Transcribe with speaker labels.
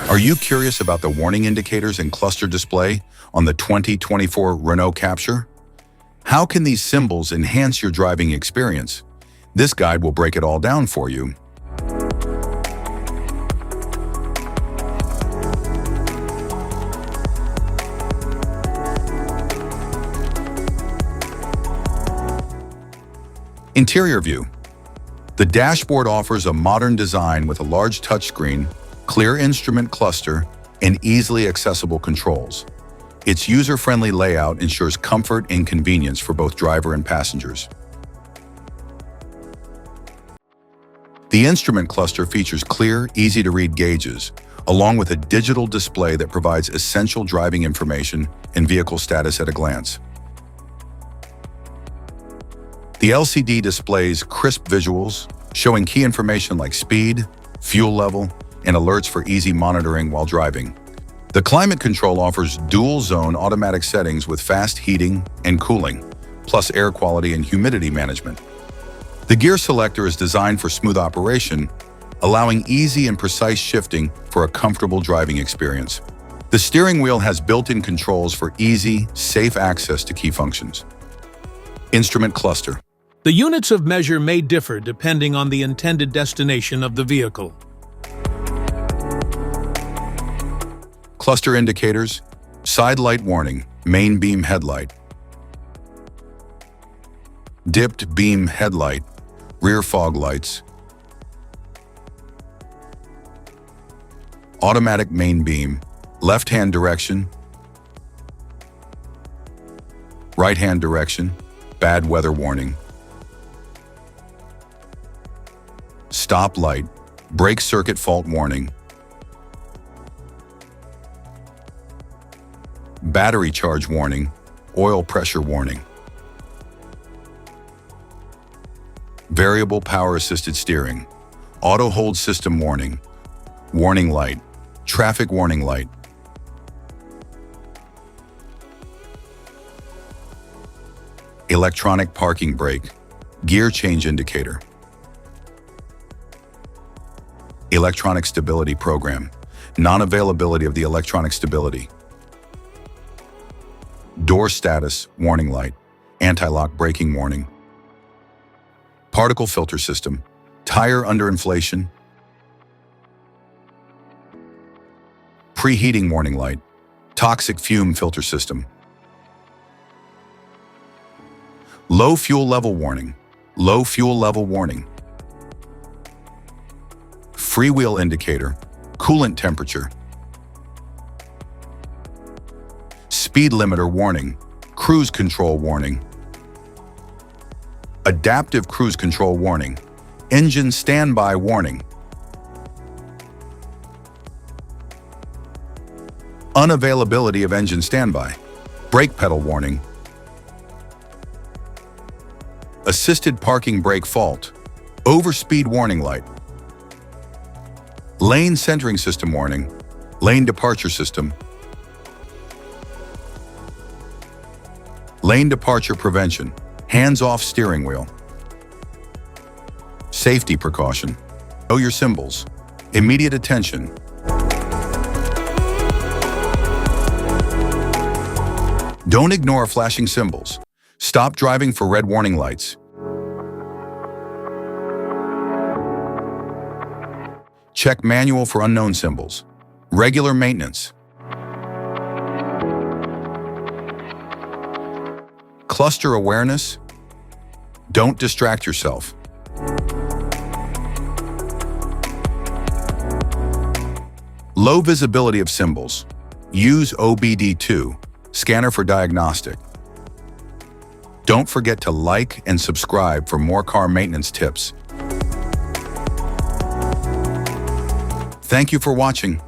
Speaker 1: Are you curious about the warning indicators and cluster display on the 2024 Renault Captur? How can these symbols enhance your driving experience? This guide will break it all down for you. Interior view. The dashboard offers a modern design with a large touchscreen, clear instrument cluster, and easily accessible controls. Its user-friendly layout ensures comfort and convenience for both driver and passengers. The instrument cluster features clear, easy-to-read gauges, along with a digital display that provides essential driving information and vehicle status at a glance. The LCD displays crisp visuals, showing key information like speed, fuel level, and alerts for easy monitoring while driving. The climate control offers dual-zone automatic settings with fast heating and cooling, plus air quality and humidity management. The gear selector is designed for smooth operation, allowing easy and precise shifting for a comfortable driving experience. The steering wheel has built-in controls for easy, safe access to key functions. Instrument cluster.
Speaker 2: The units of measure may differ depending on the intended destination of the vehicle.
Speaker 1: Cluster indicators, side light warning, main beam headlight, dipped beam headlight, rear fog lights, automatic main beam, left-hand direction, right-hand direction, bad weather warning, stop light, brake circuit fault warning, battery charge warning, oil pressure warning, variable power assisted steering, auto hold system warning, warning light, traffic warning light, electronic parking brake, gear change indicator, electronic stability program, non-availability of the electronic stability, door status warning light, anti-lock braking warning, particle filter system, tire underinflation, preheating warning light, toxic fume filter system, low fuel level warning, low fuel level warning, freewheel indicator, coolant temperature, speed limiter warning, cruise control warning, adaptive cruise control warning, engine standby warning, unavailability of engine standby, brake pedal warning, assisted parking brake fault, overspeed warning light, lane centering system warning, lane departure system, lane departure prevention, hands-off steering wheel, safety precaution, know your symbols, immediate attention, don't ignore flashing symbols, stop driving for red warning lights, check manual for unknown symbols, regular maintenance, cluster awareness, don't distract yourself. Low visibility of symbols, use OBD2, scanner for diagnostic. Don't forget to like and subscribe for more car maintenance tips. Thank you for watching.